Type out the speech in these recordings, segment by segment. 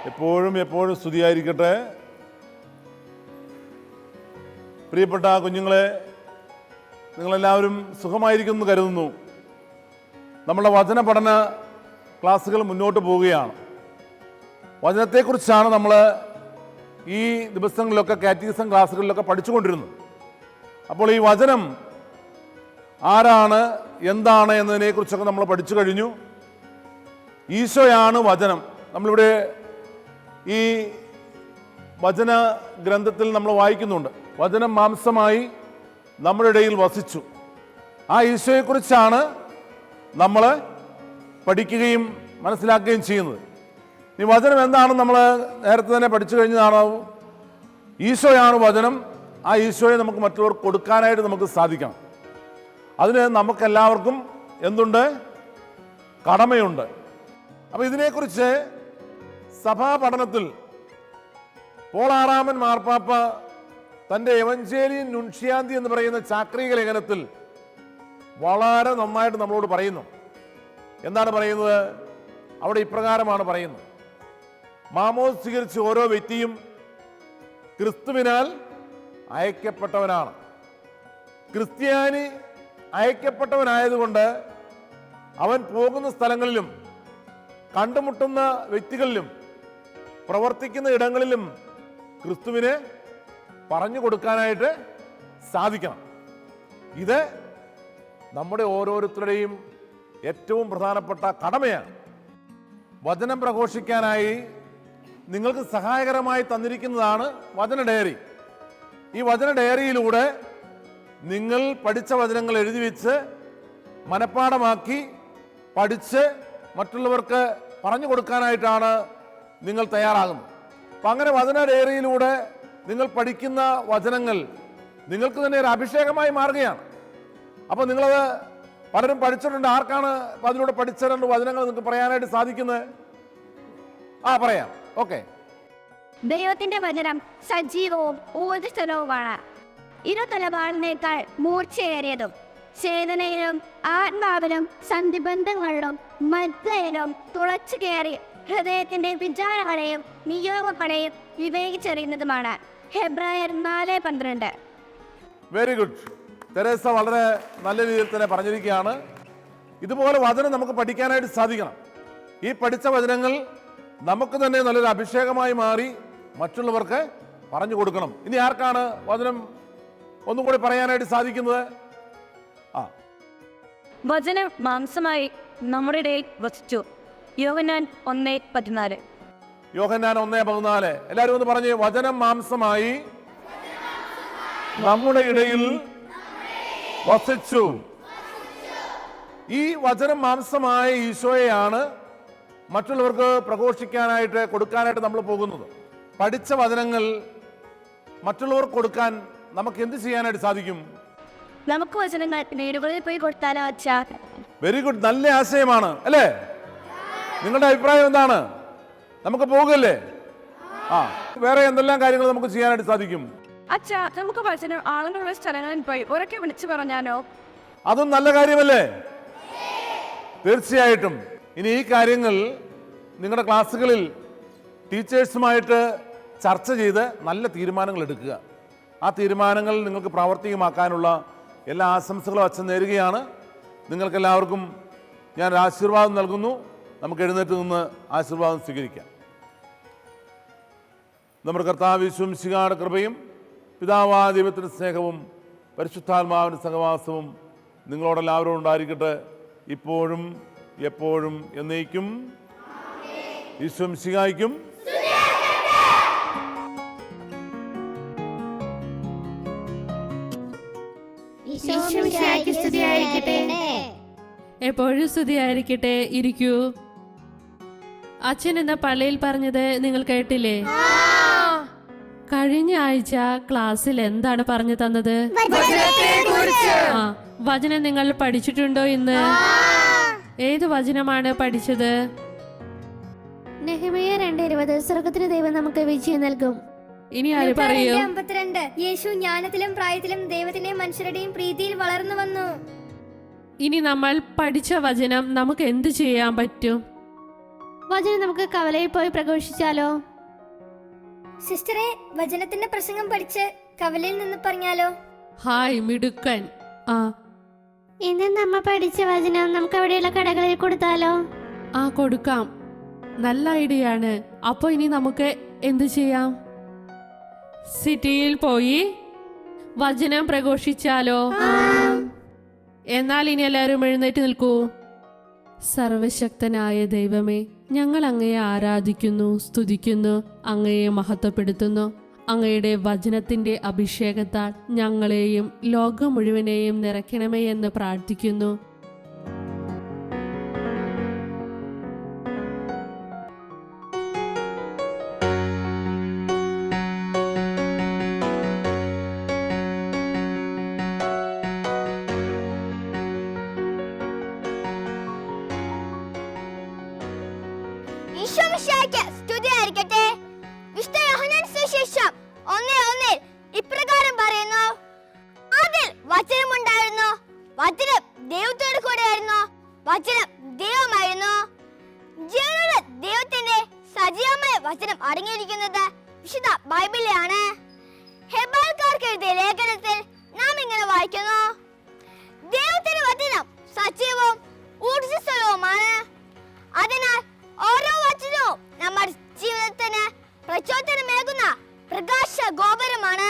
എപ്പോഴും എപ്പോഴും സ്തുതിയായിരിക്കട്ടെ. പ്രിയപ്പെട്ട കുഞ്ഞുങ്ങളെ, നിങ്ങളെല്ലാവരും സുഖമായിരിക്കുമെന്ന് കരുതുന്നു. നമ്മുടെ വചന പഠന ക്ലാസ്സുകൾ മുന്നോട്ട് പോവുകയാണ്. വചനത്തെക്കുറിച്ചാണ് നമ്മൾ ഈ ദിവസങ്ങളിലൊക്കെ കാറ്റഗിസം ക്ലാസ്സുകളിലൊക്കെ പഠിച്ചുകൊണ്ടിരുന്നത്. അപ്പോൾ ഈ വചനം ആരാണ്, എന്താണ് എന്നതിനെക്കുറിച്ചൊക്കെ നമ്മൾ പഠിച്ചു കഴിഞ്ഞു. ഈശോയാണ് വചനം. നമ്മളിവിടെ ഈ വചന ഗ്രന്ഥത്തിൽ നമ്മൾ വായിക്കുന്നുണ്ട്, വചനം മാംസമായി നമ്മുടെ ഇടയിൽ വസിച്ചു. ആ ഈശോയെക്കുറിച്ചാണ് നമ്മൾ പഠിക്കുകയും മനസ്സിലാക്കുകയും ചെയ്യുന്നത്. ഈ വചനം എന്താണെന്ന് നമ്മൾ നേരത്തെ തന്നെ പഠിച്ചു കഴിഞ്ഞതാണ്. ഈശോയാണ് വചനം. ആ ഈശോയെ നമുക്ക് മറ്റുള്ളവർക്ക് കൊടുക്കാനായിട്ട് നമുക്ക് സാധിക്കണം. അതിന് നമുക്കെല്ലാവർക്കും എന്തുണ്ട്? കടമയുണ്ട്. അപ്പോൾ ഇതിനെക്കുറിച്ച് സഭാ പഠനത്തിൽ പോൾ ആറാമൻ മാർപ്പാപ്പ തൻ്റെ എവഞ്ചേലിയൻ നുൻഷ്യാന്തി എന്ന് പറയുന്ന ചാക്രിക ലേഖനത്തിൽ വളരെ നന്നായിട്ട് നമ്മളോട് പറയുന്നു. എന്താണ് പറയുന്നത്? അവിടെ ഇപ്രകാരമാണ് പറയുന്നത്: മാമോസ് സ്വീകരിച്ച ഓരോ വ്യക്തിയും ക്രിസ്തുവിനാൽ അയക്കപ്പെട്ടവനാണ്. ക്രിസ്ത്യാനി അയക്കപ്പെട്ടവനായതുകൊണ്ട് അവൻ പോകുന്ന സ്ഥലങ്ങളിലും കണ്ടുമുട്ടുന്ന വ്യക്തികളിലും പ്രവർത്തിക്കുന്ന ഇടങ്ങളിലും ക്രിസ്തുവിനെ പറഞ്ഞു കൊടുക്കാനായിട്ട് സാധിക്കണം. ഇത് നമ്മുടെ ഓരോരുത്തരുടെയും ഏറ്റവും പ്രധാനപ്പെട്ട കടമയാണ്. വചനം പ്രഘോഷിക്കാനായി നിങ്ങൾക്ക് സഹായകരമായി തന്നിരിക്കുന്നതാണ് വചന ഡയറി. ഈ വചന ഡയറിയിലൂടെ നിങ്ങൾ പഠിച്ച വചനങ്ങൾ എഴുതി വെച്ച് മനഃപ്പാഠമാക്കി പഠിച്ച് മറ്റുള്ളവർക്ക് പറഞ്ഞു കൊടുക്കാനായിട്ടാണ് നിങ്ങൾ തയ്യാറാകുന്നത്. അപ്പം അങ്ങനെ വചന ഡയറിയിലൂടെ നിങ്ങൾ പഠിക്കുന്ന വചനങ്ങൾ നിങ്ങൾക്ക് തന്നെ ഒരു അഭിഷേകമായി മാറുകയാണ്. അപ്പോൾ നിങ്ങളത് പലരും പഠിച്ചിട്ടുണ്ട്. ആർക്കാണ് അതിലൂടെ പഠിച്ച രണ്ട് വചനങ്ങൾ നിങ്ങൾക്ക് പറയാനായിട്ട് സാധിക്കുന്നത്? പറയാം. ഓക്കെ. ദൈവത്തിന്റെ വചനം സജീവവും ഊർജ്ജസ്വലവുമാണ്. ഇരുതലവാളിനേക്കാൾ മൂർച്ചയേറിയതും ചേതനയിലും ആത്മാവിലും സന്ധിബന്ധങ്ങളിലും മധ്യയിലും തുളച്ചു കയറി ഹൃദയത്തിന്റെ വിചാരങ്ങളെയും നിയോഗങ്ങളെയും വിവേകിച്ചറിയുന്നതുമാണ്. ഹെബ്രായർ 4:12. Very good. തെരേസ വളരെ നല്ല രീതിയിൽ തന്നെ പറഞ്ഞിരിക്കുകയാണ്. ഇതുപോലെ വചനം നമുക്ക് പഠിക്കാനായിട്ട് സാധിക്കണം. ഈ പഠിച്ച വചനങ്ങൾ നമുക്ക് തന്നെ നല്ലൊരു അഭിഷേകമായി മാറി മറ്റുള്ളവർക്ക് പറഞ്ഞു കൊടുക്കണം. ഇനി ആർക്കാണ് വചനം ഒന്നും കൂടി പറയാനായിട്ട് സാധിക്കുന്നത്? വചനം മാംസമായി നമ്മുടെ ഇടയിൽ വസിച്ചു. യോഹന്നാൻ 1:14. യോഹന്നാൻ 1:14. എല്ലാവരും ഒന്ന് പറഞ്ഞ്, വചനം മാംസമായി നമ്മുടെ ഇടയിൽ വസിച്ചു. ഈ വചനം മാംസമായ ഈശോയെയാണ് മറ്റുള്ളവർക്ക് പ്രഘോഷിക്കാനായിട്ട് കൊടുക്കാനായിട്ട് നമ്മൾ പോകുന്നത്. പഠിച്ച വചനങ്ങൾ മറ്റുള്ളവർക്ക് കൊടുക്കാൻ നമുക്ക് എന്ത് ചെയ്യാനായിട്ട് സാധിക്കും? നമുക്ക് വചനങ്ങൾ വീടുകളിൽ പോയി കൊടുത്താലോ അച്ഛാ? Very good. നല്ല ആശയമാണ് അല്ലേ? നിങ്ങളുടെ അഭിപ്രായം എന്താണ്? നമുക്ക് പോകല്ലേ? വേറെ എന്തെല്ലാം കാര്യങ്ങൾ നമുക്ക് ചെയ്യാനായിട്ട് സാധിക്കും? അച്ഛാ, നമുക്ക് വചനം ആളുകളുള്ള സ്ഥലങ്ങളിൽ പോയി ഉറക്കെ വിളിച്ചു പറഞ്ഞാലോ? അതും നല്ല കാര്യമല്ലേ? തീർച്ചയായിട്ടും. ഇനി ഈ കാര്യങ്ങൾ നിങ്ങളുടെ ക്ലാസ്സുകളിൽ ടീച്ചേഴ്സുമായിട്ട് ചർച്ച ചെയ്ത് നല്ല തീരുമാനങ്ങൾ എടുക്കുക. ആ തീരുമാനങ്ങൾ നിങ്ങൾക്ക് പ്രാവർത്തികമാക്കാനുള്ള എല്ലാ ആശംസകളും അച്ഛൻ നേരുകയാണ്. നിങ്ങൾക്കെല്ലാവർക്കും ഞാൻ ആശീർവാദം നൽകുന്നു. നമുക്ക് എഴുന്നേറ്റ് നിന്ന് ആശീർവാദം സ്വീകരിക്കാം. നമ്മുടെ കർത്താവ് യേശു മിശിഹായുടെ കൃപയും പിതാവായ ദൈവത്തിൻ്റെ സ്നേഹവും പരിശുദ്ധാത്മാവിൻ്റെ സഹവാസവും നിങ്ങളോടെല്ലാവരും ഉണ്ടായിരിക്കട്ടെ, ഇപ്പോഴും എപ്പോഴും എന്നേക്കും. യേശു മിശിഹായ്ക്കും എപ്പോഴും സ്തുതിയായിരിക്കട്ടെ. ഇരിക്കൂ. അച്ഛൻ എന്ന പള്ളിയിൽ പറഞ്ഞത് നിങ്ങൾ കേട്ടില്ലേ? കഴിഞ്ഞ ആഴ്ച ക്ലാസ്സിൽ എന്താണ് പറഞ്ഞു തന്നത്? വചനം നിങ്ങൾ പഠിച്ചിട്ടുണ്ടോ ഇന്ന്? ഏത് വചനമാണ് പഠിച്ചത്? നെഹെമ്യാ 2:20. സ്വർഗ്ഗത്തിലെ ദൈവം നമുക്ക് വിജയം നൽകും. ഇനി ആര് പറയൂ? 52. യേശു ജ്ഞാനത്തിലും പ്രായത്തിലും ദൈവത്തിന്റെയും മനുഷ്യരുടെയും പ്രീതിയിൽ വളർന്നു വന്നു. ഇനി നമ്മൾ പഠിച്ച വചനം നമുക്ക് എന്ത് ചെയ്യാൻ പറ്റും? വചനം നമുക്ക് കവലയിൽ പോയി പ്രഘോഷിച്ചാലോ? സിസ്റ്ററെ, വചനത്തിന്റെ പ്രസംഗം പഠിച്ച് കവലയിൽ നിന്ന് പറഞ്ഞാലോ? ഹായ് മിടുക്കൻ. ആ ഇന്ന് നമ്മ പഠിച്ച വചനം നമുക്ക് അവിടെയുള്ള കടകളിൽ കൊടുത്താലോ? ആ കൊടുക്കാം. നല്ല ഐഡിയ ആണ്. അപ്പോൾ ഇനി നമുക്ക് എന്ത് ചെയ്യാം? സിറ്റിയിൽ പോയി വചനം പ്രഘോഷിച്ചാലോ? എന്നാൽ ഇനി എല്ലാവരും എഴുന്നേറ്റ് നിൽക്കൂ. സർവശക്തനായ ദൈവമേ, ഞങ്ങൾ അങ്ങയെ ആരാധിക്കുന്നു, സ്തുതിക്കുന്നു, അങ്ങയെ മഹത്വപ്പെടുത്തുന്നു. അങ്ങയുടെ വചനത്തിന്റെ അഭിഷേകത്താൽ ഞങ്ങളെയും ലോകം മുഴുവനെയും നിറയ്ക്കണമേ എന്ന് പ്രാർത്ഥിക്കുന്നു. സ്തുതിയായിരിക്കട്ടെ. വിശുദ്ധ യോഹന്നാൻ സുവിശേഷം 1:1 ഇപ്രകാരം പറയുന്നു: അതിൽ വചനമുണ്ടായിരുന്നു, വചനം ദൈവത്തോട് കൂടെയായിരുന്നു, വചനം ദൈവമായിരുന്നു. ജീവനുള്ള ദൈവത്തിന്റെ സജീവമായ വചനം അടങ്ങിയിരിക്കുന്നത് വിശുദ്ധ ബൈബിളിലാണ്. ഹെബ്രായർക്കാർക്ക് എഴുതിയ ലേഖനത്തിൽ നാം ഇങ്ങനെ വായിക്കുന്നു: ദൈവത്തിന്റെ വചനം സജീവവും ഊർജ്ജസ്വലവുമാണ്. അതിനാൽ ഓരോ വചനവും നമ്മുടെ ജീവിതത്തിന് പ്രചോദനമേകുന്ന പ്രകാശ ഗോപുരമാണ്.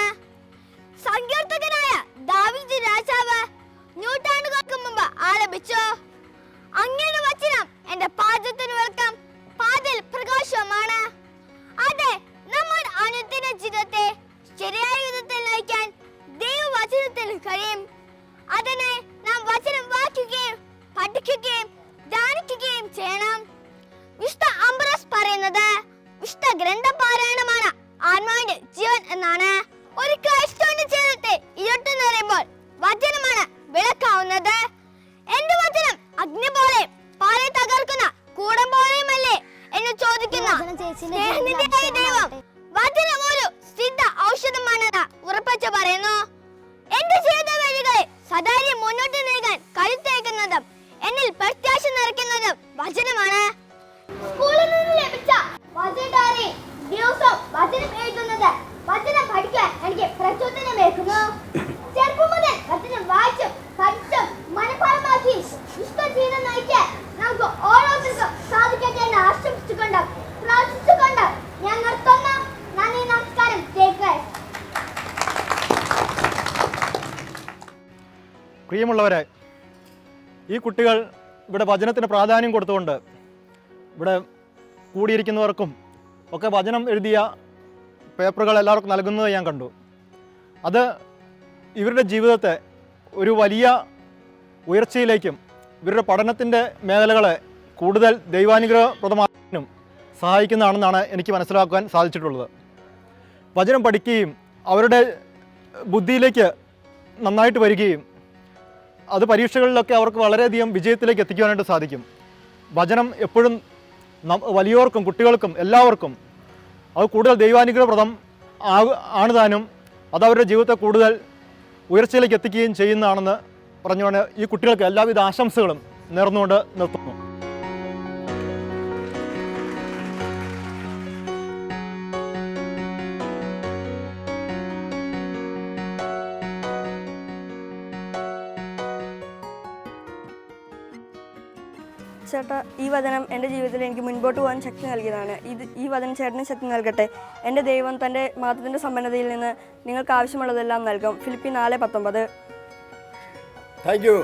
സങ്കീർത്തകനായ ദാവീദ് രാജാവ് നൂറ്റാണ്ടുകൾക്ക് മുമ്പ് ആലപിച്ചു: അങ്ങയുടെ വചനം എന്റെ പാദത്തിന് വെളിച്ചം, പാതയിൽ പ്രകാശവുമാണ്. അതെ, നമ്മുടെ അനുദിന ജീവിതത്തെ ശരിയായ വിധത്തിൽ നയിക്കാൻ ദൈവവചനത്തിന് കഴിയും. അതിനെ നാം വചനം വായിക്കുകയും പഠിക്കുകയും ധ്യാനിക്കുകയും ചെയ്യണം. വിശുദ്ധ അംബ്രോസ് പറയുന്നത് വിശുദ്ധ ഗ്രന്ഥപാരായണമാണ് ആത്മാവിന്റെ ജീവൻ എന്നാണ്. ഒരു ക്രൈസ്തവന്റെ ജീവിതത്തെ ഇരുട്ടുന്നറിയുമ്പോൾ വചനമാണ് വിളക്കാവുന്നത്. എന്റെ വചനം അഗ്നി പോലെ പാറയെ തകർക്കുന്ന കൂടം പോലെയുമല്ലേ എന്ന് ചോദിക്കുന്ന സ്നേഹനിധിയായ ദൈവം വചനം ഒരു സിദ്ധ ഔഷധമാണെന്ന് ഉറപ്പിച്ചു പറയുന്നു. എന്റെ ജീവിത വഴികളെ സദാര്യം മുന്നോട്ട് നീങ്ങാൻ കരുത്തേക്കുന്നതും എന്നിൽ പ്രത്യാശ നിറയ്ക്കുന്നതും വചനമാണ്. സ്കൂളിൽ നിന്ന് ലഭിച്ച വചനധാരയിൽ ദിവസവും വചനം എഴുതുന്നത് വചനം പഠിക്കാൻ എനിക്ക് പ്രചോദനമേകുന്നു. ചെറുപ്പം മുതൽ വചനം വായിച്ചും പഠിച്ചും മനഃപാഠമാക്കി വിശുദ്ധ ജീവിതം നയിക്കാൻ നമുക്ക് ഓരോരുത്തർക്കും സാധിക്കട്ടെ എന്ന് ആശംസിച്ചുകൊണ്ടും പ്രാർത്ഥിച്ചുകൊണ്ടും ഞാൻ നിർത്തുന്നു. നന്ദി, നമസ്കാരം. പ്രിയമുള്ളവരെ, ഈ കുട്ടികൾ ഇവിടെ വചനത്തിന് പ്രാധാന്യം കൊടുത്തുകൊണ്ട് ഇവിടെ കൂടിയിരിക്കുന്നവർക്കും ഒക്കെ വചനം എഴുതിയ പേപ്പറുകൾ എല്ലാവർക്കും നൽകുന്നത് ഞാൻ കണ്ടു. അത് ഇവരുടെ ജീവിതത്തെ ഒരു വലിയ ഉയർച്ചയിലേക്കും ഇവരുടെ പഠനത്തിൻ്റെ മേഖലകളെ കൂടുതൽ ദൈവാനുഗ്രഹപ്രദമാക്കാനും സഹായിക്കുന്നതാണെന്നാണ് എനിക്ക് മനസ്സിലാക്കാൻ സാധിച്ചിട്ടുള്ളത്. വചനം പഠിക്കുകയും അവരുടെ ബുദ്ധിയിലേക്ക് നന്നായിട്ട് വരികയും അത് പരീക്ഷകളിലൊക്കെ അവർക്ക് വളരെയധികം വിജയത്തിലേക്ക് എത്തിക്കുവാനായിട്ട് സാധിക്കും. വചനം എപ്പോഴും വലിയവർക്കും കുട്ടികൾക്കും എല്ലാവർക്കും അത് കൂടുതൽ ദൈവാനുഗ്രഹപ്രദം ആണ് താനും അത് അവരുടെ ജീവിതത്തെ കൂടുതൽ ഉയർച്ചയിലേക്ക് എത്തിക്കുകയും ചെയ്യുന്നതാണെന്ന് പറഞ്ഞുകൊണ്ട് ഈ കുട്ടികൾക്ക് എല്ലാവിധ ആശംസകളും നേർന്നുകൊണ്ട് നിർത്തുന്നു. ചേട്ടാ, ഈ വചനം എൻ്റെ ജീവിതത്തിൽ എനിക്ക് മുൻപോട്ട് പോകാൻ ശക്തി നൽകിയതാണ്. ഈ വചനം ചേട്ടന് ശക്തി നൽകട്ടെ. എൻ്റെ ദൈവം തൻ്റെ മഹത്വത്തിൻ്റെ സമ്പന്നതയിൽ നിന്ന് നിങ്ങൾക്ക് ആവശ്യമുള്ളതെല്ലാം നൽകും. ഫിലിപ്പി 4:19. Thank you.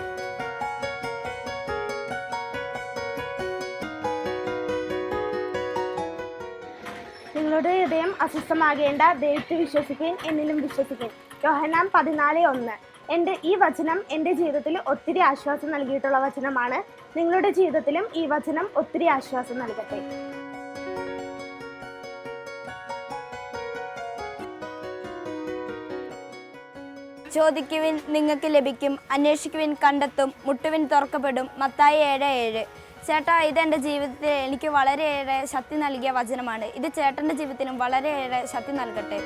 നിങ്ങളുടെ ഹൃദയം അസ്വസ്ഥമാകേണ്ട, ദൈവത്തെ വിശ്വസിക്കുകയും എന്നിലും വിശ്വസിക്കുകയും. യോഹന്നാൻ 14:1. ഈ വചനം എൻ്റെ ജീവിതത്തിൽ ഒത്തിരി ആശ്വാസം നൽകിയിട്ടുള്ള വചനമാണ്. നിങ്ങളുടെ ജീവിതത്തിലും ഈ വചനം ഒത്തിരി ആശ്വാസം നൽകട്ടെ. ചോദിക്കുവിൻ, നിങ്ങൾക്ക് ലഭിക്കും. അന്വേഷിക്കുവിൻ, കണ്ടെത്തും. മുട്ടുവിൻ, തുറക്കപ്പെടും. മത്തായി 7:7. ചേട്ടാ, ഇതെൻ്റെ ജീവിതത്തിൽ എനിക്ക് വളരെയേറെ ശക്തി നൽകിയ വചനമാണ്. ഇത് ചേട്ടൻ്റെ ജീവിതത്തിനും വളരെയേറെ ശക്തി നൽകട്ടെ.